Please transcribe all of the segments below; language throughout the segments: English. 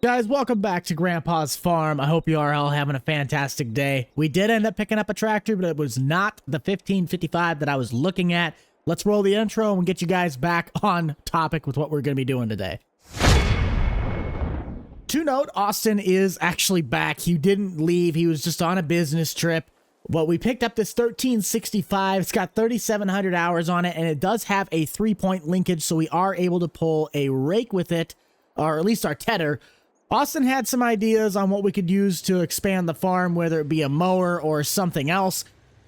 Guys, welcome back to Grandpa's Farm. I hope you are all having a fantastic day. We did end up picking up a tractor, but it was not the 1555 that I was looking at. Let's roll the intro and get you guys back on topic with what we're going to be doing today. To note, Austin is actually back. He didn't leave. He was just on a business trip. But we picked up this 1365. It's got 3,700 hours on it, and it does have a 3-point linkage, so we are able to pull a rake with it, or at least our tedder. Austin had some ideas on what we could use to expand the farm, whether it be a mower or something else.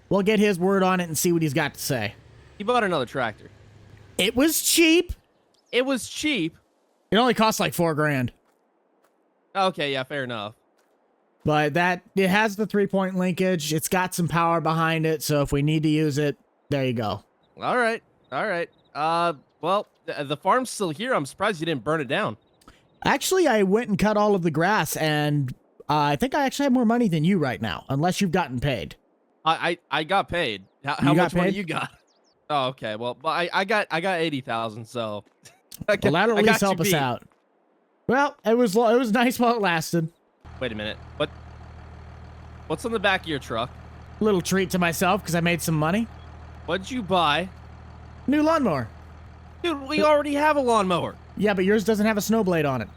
We'll get his word on it and see what he's got to say. He bought another tractor. It was cheap. It was cheap. It only cost like $4 grand. Okay, yeah, fair enough. But it has the 3-point linkage. It's got some power behind it, so if we need to use it, there you go. All right. Well, the farm's still here. I'm surprised you didn't burn it down. Actually, I went and cut all of the grass, and I think I actually have more money than you right now, unless you've gotten paid. I got paid. How much money you got? Oh, okay. Well, I got 80,000. So Well, that'll at least help us out. Well, it was nice while it lasted. Wait a minute. What's on the back of your truck? Little treat to myself because I made some money. What'd you buy? New lawnmower. Dude, we already have a lawnmower. Yeah, but yours doesn't have a snow blade on it.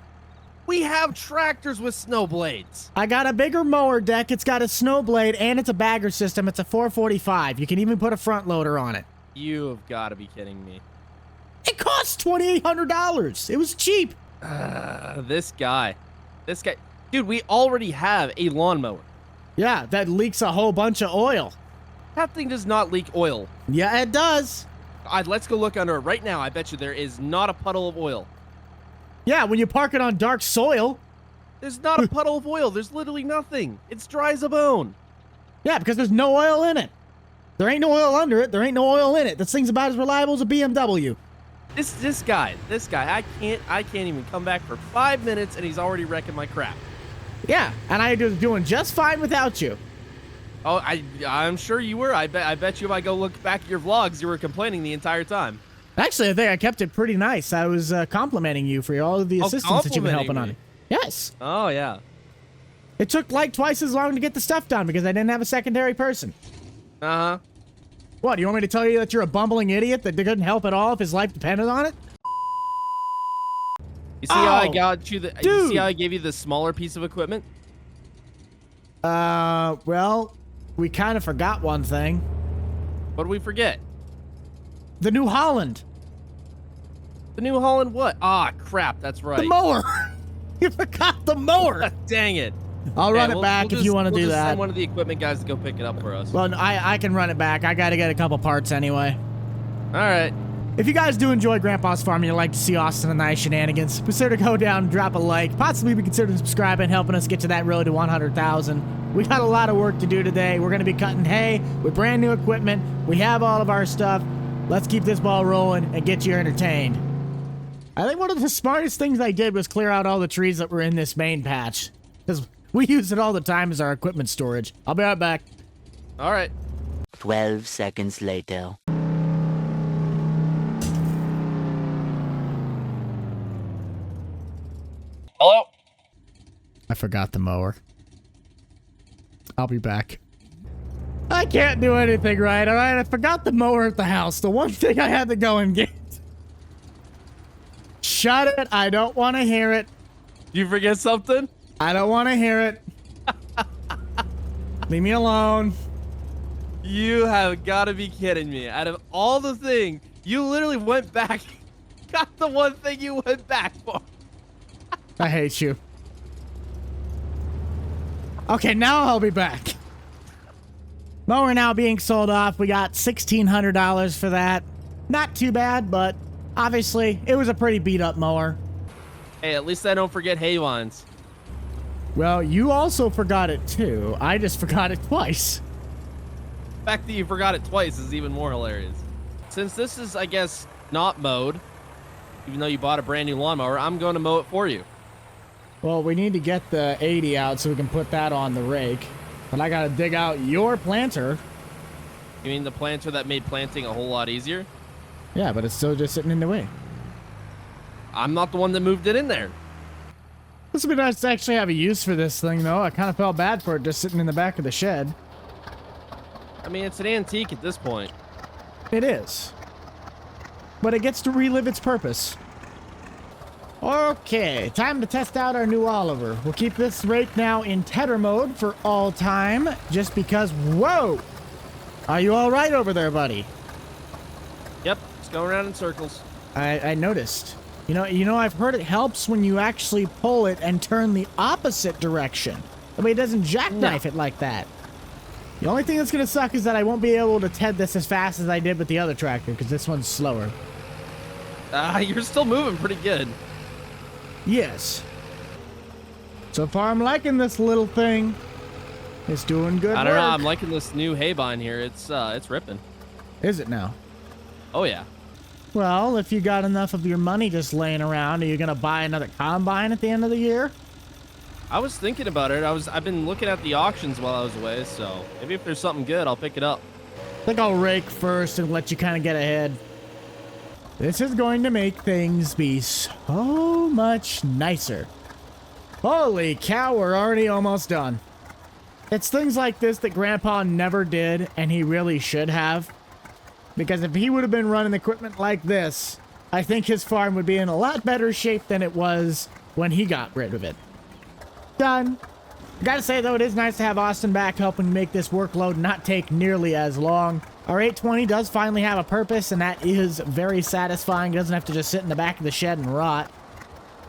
We have tractors with snow blades. I got a bigger mower deck. It's got a snow blade, and it's a bagger system. It's a 445. You can even put a front loader on it. You have got to be kidding me. It cost $2,800. It was cheap. This guy. Dude, we already have a lawnmower. Yeah, that leaks a whole bunch of oil. That thing does not leak oil. Yeah, it does. Let's go look under it right now. I bet you there is not a puddle of oil. Yeah, when you park it on dark soil. There's not a puddle of oil. There's literally nothing. It's dry as a bone. Yeah, because there's no oil in it. There ain't no oil under it. There ain't no oil in it. This thing's about as reliable as a BMW. This guy, I can't even come back for 5 minutes and he's already wrecking my crap. Yeah, and I was doing just fine without you. Oh, I'm sure you were. I bet you if I go look back at your vlogs, you were complaining the entire time. Actually, I think I kept it pretty nice. I was complimenting you for all of the assistance that you've been helping on it. Yes. Oh, yeah. It took like twice as long to get the stuff done because I didn't have a secondary person. Uh-huh. What, do you want me to tell you that you're a bumbling idiot that couldn't help at all if his life depended on it? You see how I got you you see how I gave you the smaller piece of equipment? Well, we kind of forgot one thing. What did we forget? The New Holland. The New Holland what? Ah, crap, that's right. The mower. You forgot the mower. Dang it. I'll run it back if you want to do that. Send one of the equipment guys to go pick it up for us. Well, I can run it back. I got to get a couple parts anyway. All right. If you guys do enjoy Grandpa's Farm and you'd like to see Austin and I shenanigans, consider go down and drop a like. Possibly be considering subscribing, helping us get to that road to 100,000. We got a lot of work to do today. We're going to be cutting hay with brand new equipment. We have all of our stuff. Let's keep this ball rolling and get you entertained. I think one of the smartest things I did was clear out all the trees that were in this main patch, because we use it all the time as our equipment storage. I'll be right back. All right. 12 seconds later. Hello? I forgot the mower. I'll be back. I can't do anything right, all right? I forgot the mower at the house. The one thing I had to go and get. Shut it. I don't want to hear it. You forget something? I don't want to hear it. Leave me alone. You have got to be kidding me. Out of all the things, you literally went back. Got the one thing you went back for. I hate you. Okay, now I'll be back. Mower now being sold off. We got $1,600 for that. Not too bad, but obviously it was a pretty beat up mower. Hey, at least I don't forget hay lines. Well, you also forgot it too. I just forgot it twice. The fact that you forgot it twice is even more hilarious. Since this is, I guess, not mowed, even though you bought a brand new lawnmower, I'm going to mow it for you. Well, we need to get the 80 out so we can put that on the rake. But I gotta dig out your planter. You mean the planter that made planting a whole lot easier? Yeah, but it's still just sitting in the way. I'm not the one that moved it in there. This would be nice to actually have a use for this thing, though. I kind of felt bad for it just sitting in the back of the shed. I mean, it's an antique at this point. It is. But it gets to relive its purpose. Okay, time to test out our new Oliver. We'll keep this rake now in tether mode for all time, just because, whoa! Are you all right over there, buddy? Yep, it's going around in circles. I noticed. You know, I've heard it helps when you actually pull it and turn the opposite direction. I mean, it doesn't jackknife it like that. The only thing that's gonna suck is that I won't be able to TED this as fast as I did with the other tractor, because this one's slower. You're still moving pretty good. Yes. So far, I'm liking this little thing. It's doing good I don't know. work. I'm liking this new haybine here. It's ripping. Is it now? Oh yeah. Well, if you got enough of your money just laying around, are you gonna buy another combine at the end of the year? I was thinking about it. I've been looking at the auctions while I was away, so maybe if there's something good, I'll pick it up. I think I'll rake first and let you kind of get ahead. This is going to make things be so much nicer. Holy cow, we're already almost done. It's things like this that Grandpa never did, and he really should have. Because if he would have been running equipment like this, I think his farm would be in a lot better shape than it was when he got rid of it. Done. Gotta say, though, it is nice to have Austin back helping make this workload not take nearly as long. Our 820 does finally have a purpose, and that is very satisfying. He doesn't have to just sit in the back of the shed and rot.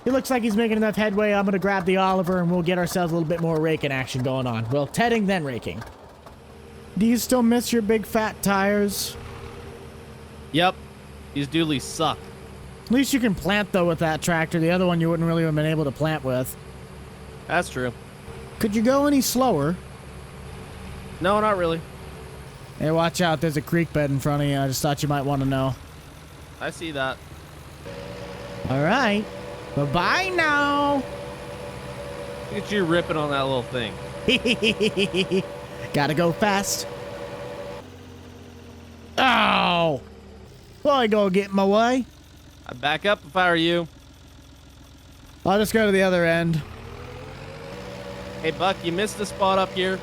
It looks like he's making enough headway. I'm gonna grab the Oliver, and we'll get ourselves a little bit more raking action going on. Well, tedding, then raking. Do you still miss your big fat tires? Yep. These dualies suck. At least you can plant, though, with that tractor. The other one you wouldn't really have been able to plant with. That's true. Could you go any slower? No, not really. Hey, watch out. There's a creek bed in front of you. I just thought you might want to know. I see that. All right. Bye-bye now. Look at you ripping on that little thing. Gotta go fast. Oh! Well, I go get in my way. I'd back up if I were you. I'll just go to the other end. Hey, Buck, you missed the spot up here.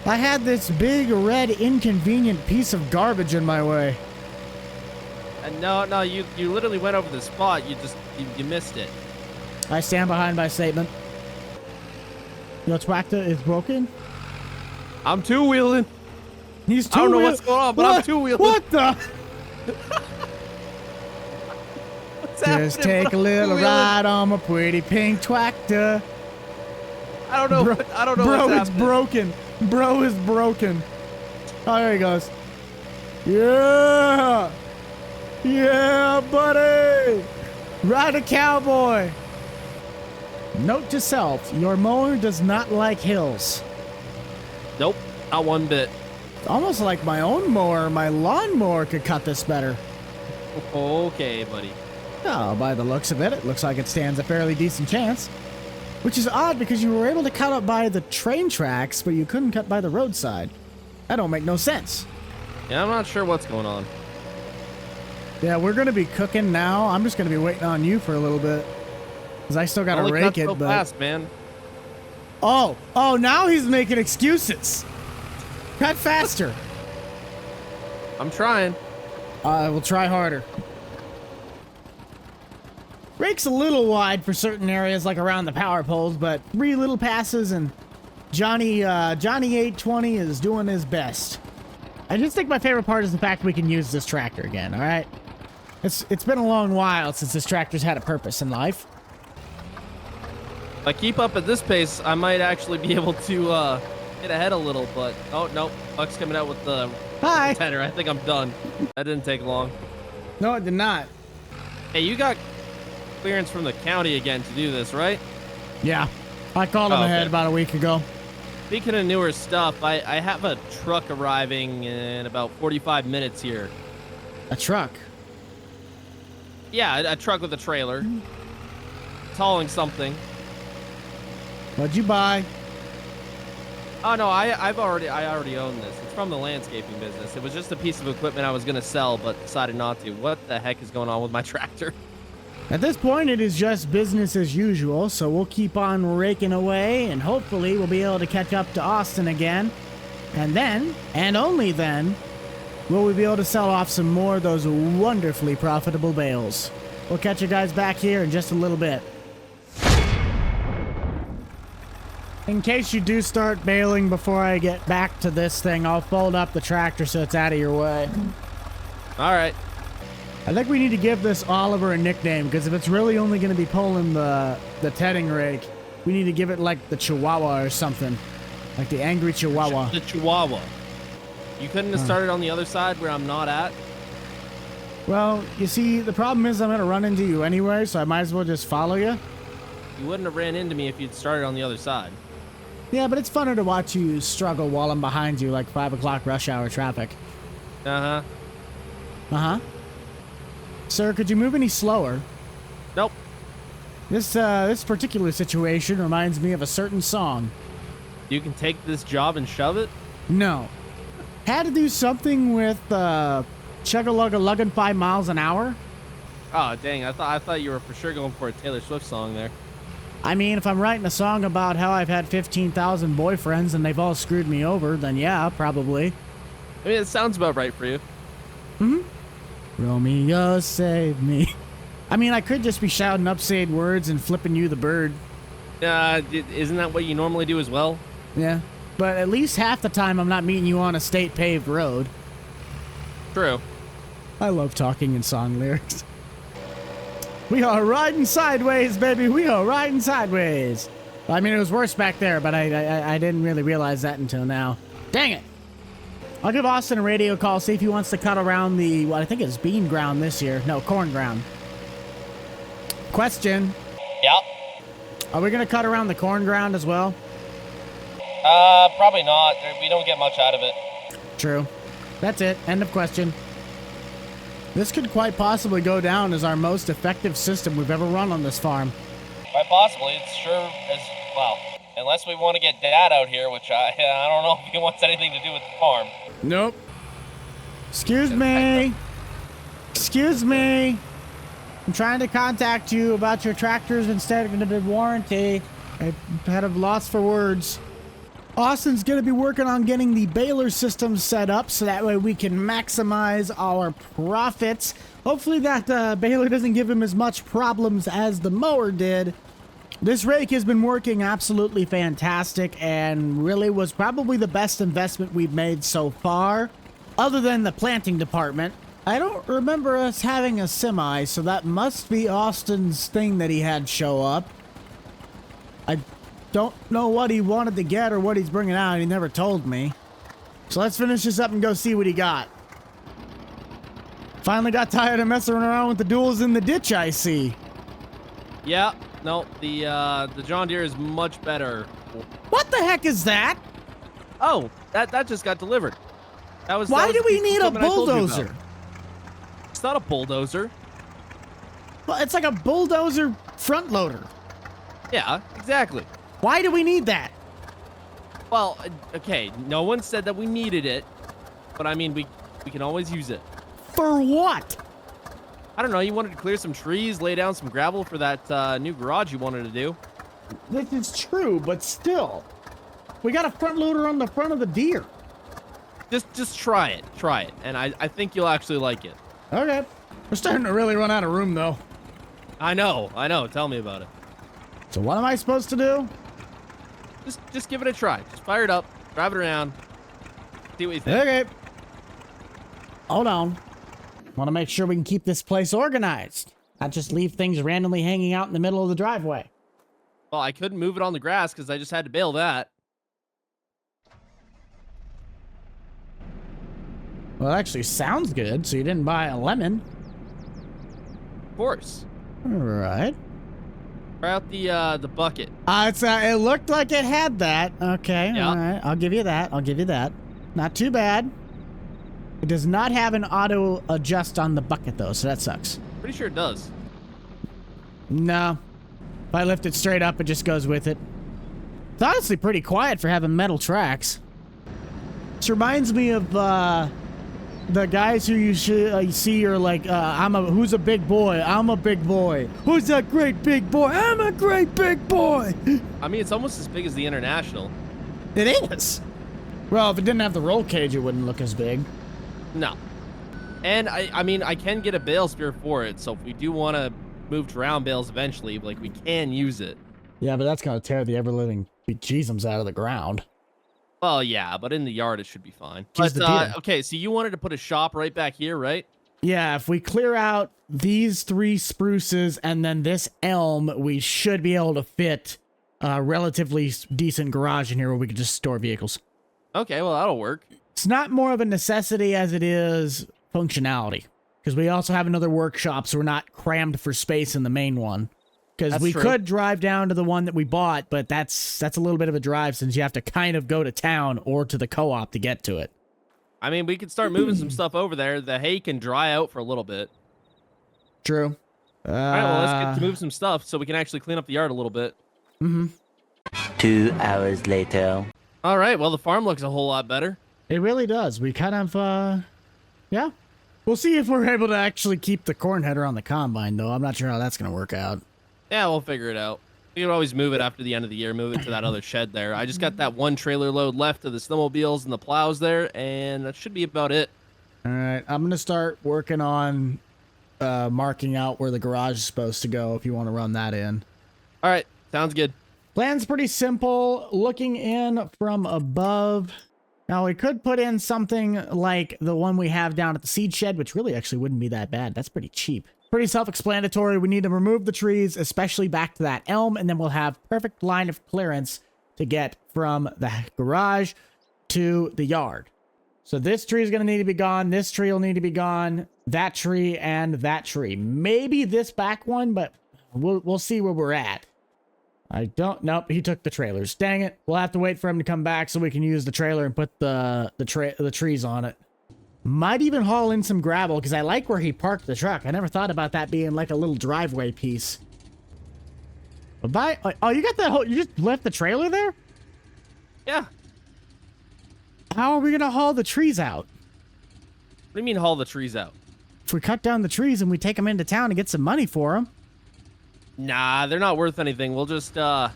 I had this big, red, inconvenient piece of garbage in my way. No, you literally went over the spot. You missed it. I stand behind my statement. Your tractor is broken? I'm two-wheeling. He's I don't know two-wheel- what's going on, but I'm two-wheeling. What the? What's Just happening? take But a I'm little two-wheeling. ride on my pretty pink tractor. I don't know. I don't know Bro, what's it's happening. broken. Bro is broken. Oh, there he goes. Yeah. Yeah, buddy. Ride a cowboy. Note to self, your mower does not like hills. Nope, not one bit. Almost like my own mower, my lawnmower could cut this better. Okay, buddy. Oh, by the looks of it, it looks like it stands a fairly decent chance. Which is odd because you were able to cut up by the train tracks, but you couldn't cut by the roadside. That don't make no sense. Yeah, I'm not sure what's going on. Yeah, we're gonna be cooking now. I'm just gonna be waiting on you for a little bit. Because I still gotta Only rake cut it, so but... fast, man. Oh, now he's making excuses. Cut faster. I'm trying. We'll try harder. Rake's a little wide for certain areas, like around the power poles, but 3 little passes and Johnny 820 is doing his best. I just think my favorite part is the fact we can use this tractor again, all right? It's been a long while since this tractor's had a purpose in life. If I keep up at this pace, I might actually be able to get ahead a little, but... Oh, no. Buck's coming out with the Hi. tenor. I think I'm done. That didn't take long. No, it did not. Hey, you got clearance from the county again to do this, right? Yeah. I called him Oh, ahead okay. about a week ago. Speaking of newer stuff, I have a truck arriving in about 45 minutes here. A truck. Yeah, a truck with a trailer. It's hauling something. What'd you buy? Oh no, I already own this. It's from the landscaping business. It was just a piece of equipment I was gonna sell, but decided not to. What the heck is going on with my tractor? At this point, it is just business as usual, so we'll keep on raking away, and hopefully we'll be able to catch up to Austin again. And then, and only then, will we be able to sell off some more of those wonderfully profitable bales. We'll catch you guys back here in just a little bit. In case you do start bailing before I get back to this thing, I'll fold up the tractor so it's out of your way. All right. I think we need to give this Oliver a nickname, because if it's really only going to be pulling the tedding rake, we need to give it like the Chihuahua or something. Like the angry Chihuahua. The Chihuahua. You couldn't have started on the other side where I'm not at? Well, you see, the problem is I'm going to run into you anyway, so I might as well just follow you. You wouldn't have ran into me if you'd started on the other side. Yeah, but it's funner to watch you struggle while I'm behind you like 5 o'clock rush hour traffic. Uh-huh. Uh-huh. Sir, could you move any slower? Nope. This particular situation reminds me of a certain song. You can take this job and shove it? No. Had to do something with, chug-a-lug-a-luggin' 5 miles an hour? Oh, dang. I thought you were for sure going for a Taylor Swift song there. I mean, if I'm writing a song about how I've had 15,000 boyfriends and they've all screwed me over, then yeah, probably. I mean, it sounds about right for you. Mm-hmm. Romeo, save me. I mean, I could just be shouting upside words and flipping you the bird. Isn't that what you normally do as well? Yeah. But at least half the time I'm not meeting you on a state paved road. True. I love talking in song lyrics. We are riding sideways, baby. We are riding sideways. I mean, it was worse back there, but I didn't really realize that until now. Dang it. I'll give Austin a radio call, see if he wants to cut around the, what I think is bean ground this year. No, corn ground. Question. Yep. Are we going to cut around the corn ground as well? Probably not. We don't get much out of it. True. That's it. End of question. This could quite possibly go down as our most effective system we've ever run on this farm. Quite possibly. It's sure as, well, unless we want to get Dad out here, which I don't know if he wants anything to do with the farm. Nope. Excuse me. Excuse me. I'm trying to contact you about your tractors instead of the warranty. I had a loss for words. Austin's going to be working on getting the baler system set up so that way we can maximize our profits. Hopefully that baler doesn't give him as much problems as the mower did. This rake has been working absolutely fantastic and really was probably the best investment we've made so far, other than the planting department. I don't remember us having a semi, so that must be Austin's thing that he had show up. I don't know what he wanted to get or what he's bringing out. He never told me. So let's finish this up and go see what he got. Finally got tired of messing around with the duels in the ditch, I see. Yeah, no, the John Deere is much better. What the heck is that? Oh, that just got delivered. That was. Why that was do we the need a equipment I told you about. bulldozer? It's not a bulldozer. Well, it's like a bulldozer front loader. Yeah, exactly. Why do we need that? Well, okay, no one said that we needed it, but I mean, we can always use it. For what? I don't know, you wanted to clear some trees, lay down some gravel for that new garage you wanted to do. This is true, but still. We got a front loader on the front of the Deere. Just try it, and I think you'll actually like it. Okay. We're starting to really run out of room, though. I know, tell me about it. So what am I supposed to do? Just give it a try. Just fire it up, drive it around, see what you think. Okay. Hold on. Want to make sure we can keep this place organized. Not just leave things randomly hanging out in the middle of the driveway. Well, I couldn't move it on the grass because I just had to bail that. Well, it actually sounds good, so you didn't buy a lemon. Of course. All right. Try out the bucket. It looked like it had that. Okay, Yeah. all right. I'll give you that. I'll give you that. Not too bad. It does not have an auto adjust on the bucket, though, so that sucks. Pretty sure it does. No. If I lift it straight up, it just goes with it. It's honestly pretty quiet for having metal tracks. This reminds me of, the guys who you see are like, who's a big boy? I'm a big boy. Who's that great big boy? I'm a great big boy. I mean, it's almost as big as the International. It is. Well, if it didn't have the roll cage, it wouldn't look as big. No. And I mean, I can get a bale spear for it, so if we do want to move to round bales eventually, like, we can use it. Yeah, but that's gonna tear the ever-living bejesus out of the ground. Well, yeah, but in the yard, it should be fine. Here's But, okay, so you wanted to put a shop right back here, right? Yeah, if we clear out these 3 spruces and then this elm, we should be able to fit a relatively decent garage in here where we can just store vehicles. Okay, well, that'll work. It's not more of a necessity as it is functionality, because we also have another workshop, so we're not crammed for space in the main one. Because we could drive down to the one that we bought, but that's a little bit of a drive since you have to kind of go to town or to the co-op to get to it. I mean, we can start moving some stuff over there. The hay can dry out for a little bit. True. All right, well, let's get to move some stuff so we can actually clean up the yard a little bit. 2 hours later. All right, well, the farm looks a whole lot better. It really does. We kind of, yeah. We'll see if we're able to actually keep the corn header on the combine, though. I'm not sure how that's going to work out. Yeah, we'll figure it out. We can always move it after the end of the year, move it to that other shed there. I just got that 1 trailer load left of the snowmobiles and the plows there, and that should be about it. All right, I'm going to start working on marking out where the garage is supposed to go if you want to run that in. All right, sounds good. Plan's pretty simple. Looking in from above. Now, we could put in something like the one we have down at the seed shed, which really actually wouldn't be that bad. That's pretty cheap. Pretty self-explanatory. We need to remove the trees, especially back to that elm, and then we'll have perfect line of clearance to get from the garage to the yard. So this tree is going to need to be gone. This tree will need to be gone. That tree and that tree. Maybe this back one, but we'll see where we're at. Nope, he took the trailers. Dang it. We'll have to wait for him to come back so we can use the trailer and put the trees on it. Might even haul in some gravel because I like where he parked the truck. I never thought about that being like a little driveway piece. Oh, you got that you just left the trailer there? Yeah. How are we going to haul the trees out? What do you mean haul the trees out? If we cut down the trees and we take them into town and get some money for them. Nah, they're not worth anything. We'll just cut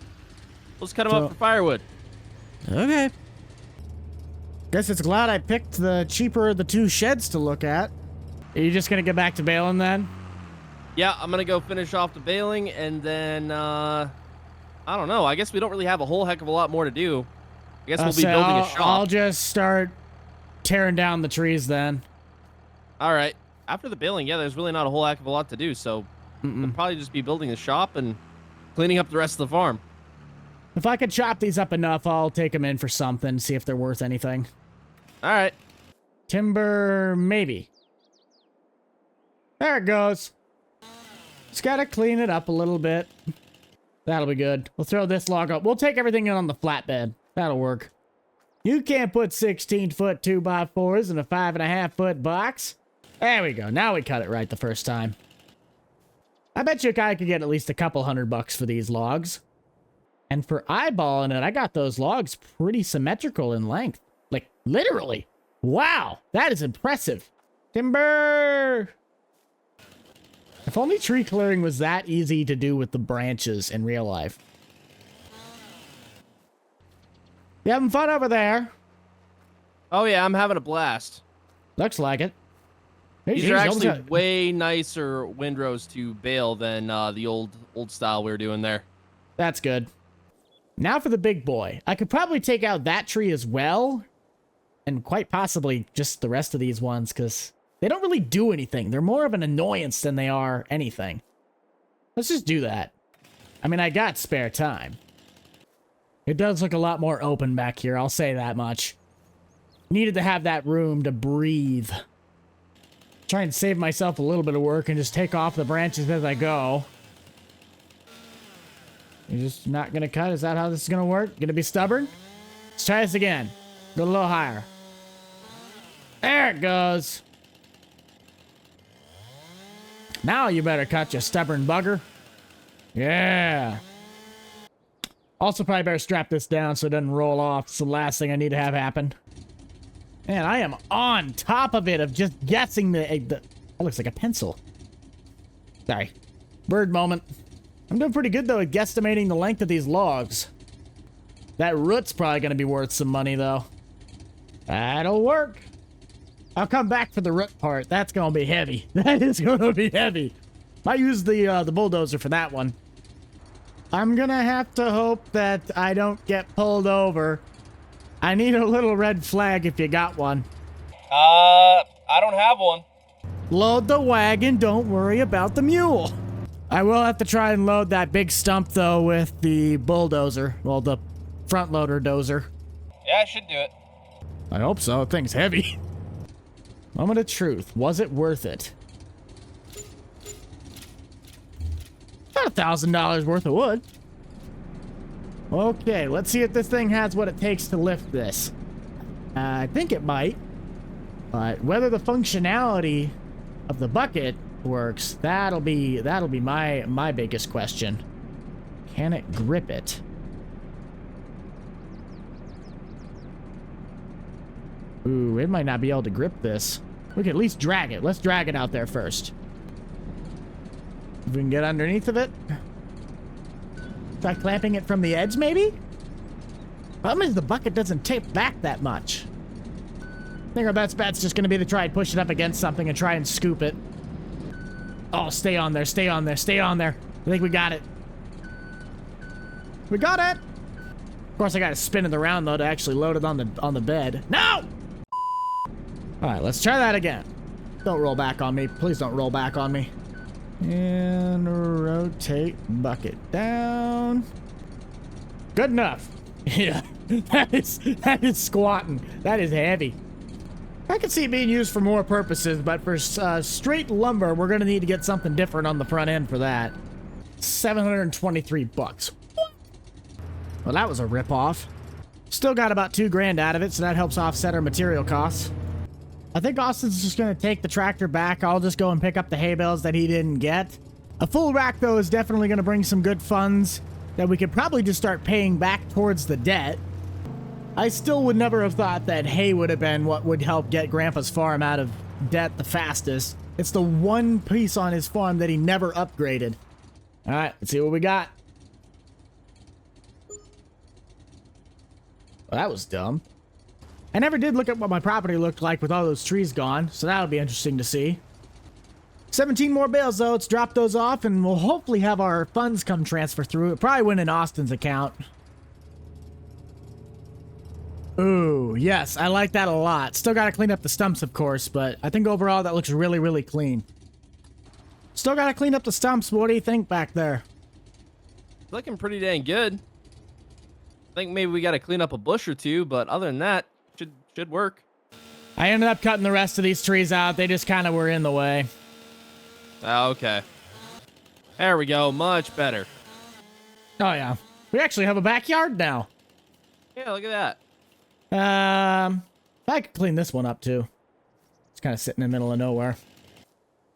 them up for firewood. Okay. Guess it's glad I picked the cheaper of the 2 sheds to look at. Are you just going to get back to baling then? Yeah, I'm going to go finish off the baling, and then, I don't know. I guess we don't really have a whole heck of a lot more to do. I guess we'll be building a shop. I'll just start tearing down the trees then. All right. After the baling, yeah, there's really not a whole heck of a lot to do, so we'll probably just be building the shop and cleaning up the rest of the farm. If I could chop these up enough, I'll take them in for something, see if they're worth anything. All right. Timber, maybe. There it goes. Just gotta clean it up a little bit. That'll be good. We'll throw this log up. We'll take everything in on the flatbed. That'll work. You can't put 16-foot 2x4s in a 5.5-foot box. There we go. Now we cut it right the first time. I bet you a guy could get at least a couple $100 for these logs. And for eyeballing it, I got those logs pretty symmetrical in length. Like, literally. Wow, that is impressive. Timber! If only tree clearing was that easy to do with the branches in real life. You having fun over there? Oh, yeah, I'm having a blast. Looks like it. Hey, These geez, are you actually almost got- way nicer windrows to bale than the old style we were doing there. That's good. Now for the big boy. I could probably take out that tree as well. And quite possibly just the rest of these ones, because they don't really do anything. They're more of an annoyance than they are anything. Let's just do that. I mean, I got spare time. It does look a lot more open back here, I'll say that much. Needed to have that room to breathe. Try and save myself a little bit of work and just take off the branches as I go. You're just not gonna cut? Is that how this is gonna work? Gonna be stubborn? Let's try this again. Go a little higher. There it goes. Now you better cut, you stubborn bugger. Yeah. Also probably better strap this down so it doesn't roll off. It's the last thing I need to have happen. Man, I am on top of it of just guessing that looks like a pencil. Sorry. Bird moment. I'm doing pretty good, though, at guesstimating the length of these logs. That root's probably going to be worth some money, though. That'll work. I'll come back for the root part. That's going to be heavy. That is going to be heavy. Might use the bulldozer for that one. I'm going to have to hope that I don't get pulled over. I need a little red flag if you got one. I don't have one. Load the wagon, don't worry about the mule. I will have to try and load that big stump, though, with the bulldozer. Well, the front loader dozer. Yeah, I should do it. I hope so. The thing's heavy. Moment of truth. Was it worth it? About $1,000 worth of wood. Okay, let's see if this thing has what it takes to lift this. I think it might. But whether the functionality of the bucket works, that'll be my biggest question. Can it grip it? Ooh, it might not be able to grip this. We can at least drag it. Let's drag it out there first. If we can get underneath of it. Try clamping it from the edge, maybe? Problem is the bucket doesn't tip back that much. I think our best bet's just going to be to try and push it up against something and try and scoop it. Oh, stay on there, stay on there, stay on there. I think we got it. We got it! Of course, I got to spin it around, though, to actually load it on the bed. No! Alright, let's try that again. Don't roll back on me. Please don't roll back on me. And rotate bucket down. Good enough. Yeah, that is squatting. That is heavy. I can see it being used for more purposes, but for straight lumber, we're going to need to get something different on the front end for that. 723 bucks. Well, that was a ripoff. Still got about $2 grand out of it, so that helps offset our material costs. I think Austin's just going to take the tractor back. I'll just go and pick up the hay bales that he didn't get. A full rack, though, is definitely going to bring some good funds that we could probably just start paying back towards the debt. I still would never have thought that hay would have been what would help get Grandpa's farm out of debt the fastest. It's the one piece on his farm that he never upgraded. All right, let's see what we got. Well, that was dumb. I never did look at what my property looked like with all those trees gone, so that'll be interesting to see. 17 more bales, though. Let's drop those off, and we'll hopefully have our funds come transfer through. It probably went in Austin's account. Ooh, yes, I like that a lot. Still got to clean up the stumps, of course, but I think overall that looks really, really clean. Still got to clean up the stumps. What do you think back there? Looking pretty dang good. I think maybe we got to clean up a bush or two, but other than that, should work. I ended up cutting the rest of these trees out. They just kind of were in the way. Okay. There we go. Much better. Oh, yeah. We actually have a backyard now. Yeah, look at that. I could clean this one up, too. It's kind of sitting in the middle of nowhere.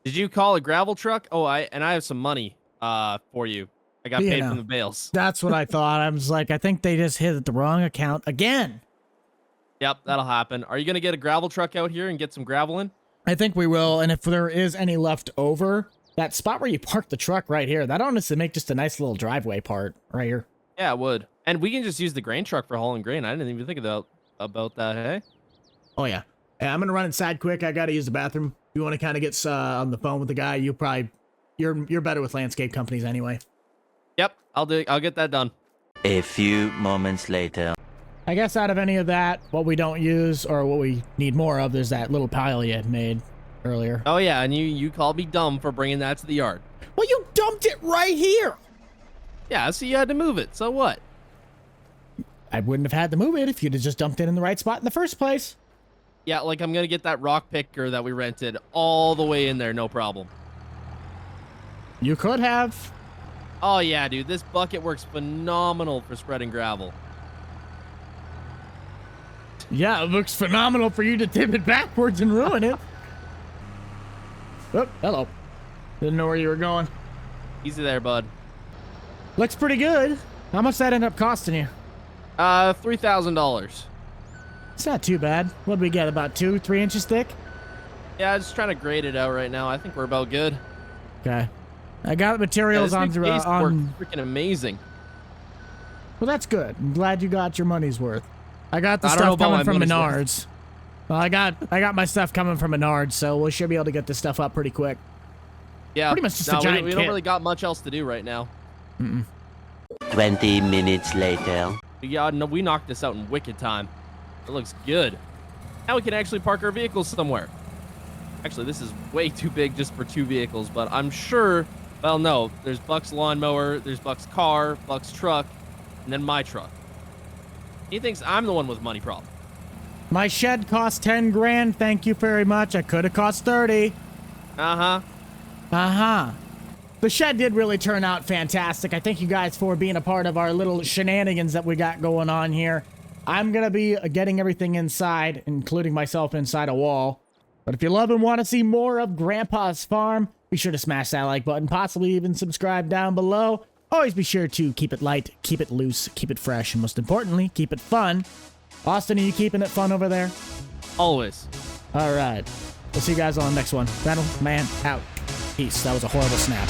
Did you call a gravel truck? Oh, I have some money for you. I got paid from the bales. That's what I thought. I was like, I think they just hit the wrong account again. Yep, that'll happen. Are you going to get a gravel truck out here and get some gravel in? I think we will, and if there is any left over, that spot where you park the truck right here, that honestly make just a nice little driveway part right here. Yeah, it would. And we can just use the grain truck for hauling grain. I didn't even think about that, hey? Oh, yeah. Hey, I'm going to run inside quick. I got to use the bathroom. You want to kind of get on the phone with the guy? You're better with landscape companies anyway. Yep, I'll get that done. A few moments later. I guess out of any of that, what we don't use or what we need more of, there's that little pile you had made earlier. Oh, yeah, and you called me dumb for bringing that to the yard. Well, you dumped it right here. Yeah, so you had to move it. So what? I wouldn't have had to move it if you'd have just dumped it in the right spot in the first place. Yeah, like I'm going to get that rock picker that we rented all the way in there, no problem. You could have. Oh, yeah, dude, this bucket works phenomenal for spreading gravel. Yeah, it looks phenomenal for you to tip it backwards and ruin it. Oh, hello. Didn't know where you were going. Easy there, bud. Looks pretty good. How much that end up costing you? $3,000. It's not too bad. What did we get? About 2-3 inches thick? Yeah, I'm just trying to grade it out right now. I think we're about good. Okay. I got materials Yeah, on. this new case worked freaking amazing. Well, that's good. I'm glad you got your money's worth. I got the I don't know stuff about coming my from money's Menards. Well, I got my stuff coming from Menards, so we should be able to get this stuff up pretty quick. Yeah. Pretty much just a giant we don't kit. really got much else to do right now. 20 minutes later. Yeah, no, we knocked this out in wicked time. It looks good. Now we can actually park our vehicles somewhere. Actually, this is way too big just for 2 vehicles, but I'm sure, well, no, there's Buck's lawnmower, there's Buck's car, Buck's truck, and then my truck. He thinks I'm the one with money problem. My shed cost 10 grand. Thank you very much. I could have cost 30. Uh-huh. Uh-huh. The shed did really turn out fantastic. I thank you guys for being a part of our little shenanigans that we got going on here. I'm going to be getting everything inside, including myself inside a wall. But if you love and want to see more of Grandpa's Farm, be sure to smash that like button, possibly even subscribe down below. Always be sure to keep it light, keep it loose, keep it fresh, and most importantly, keep it fun. Austin, are you keeping it fun over there? Always. All right. We'll see you guys on the next one. Battle Man out. Peace. That was a horrible snap.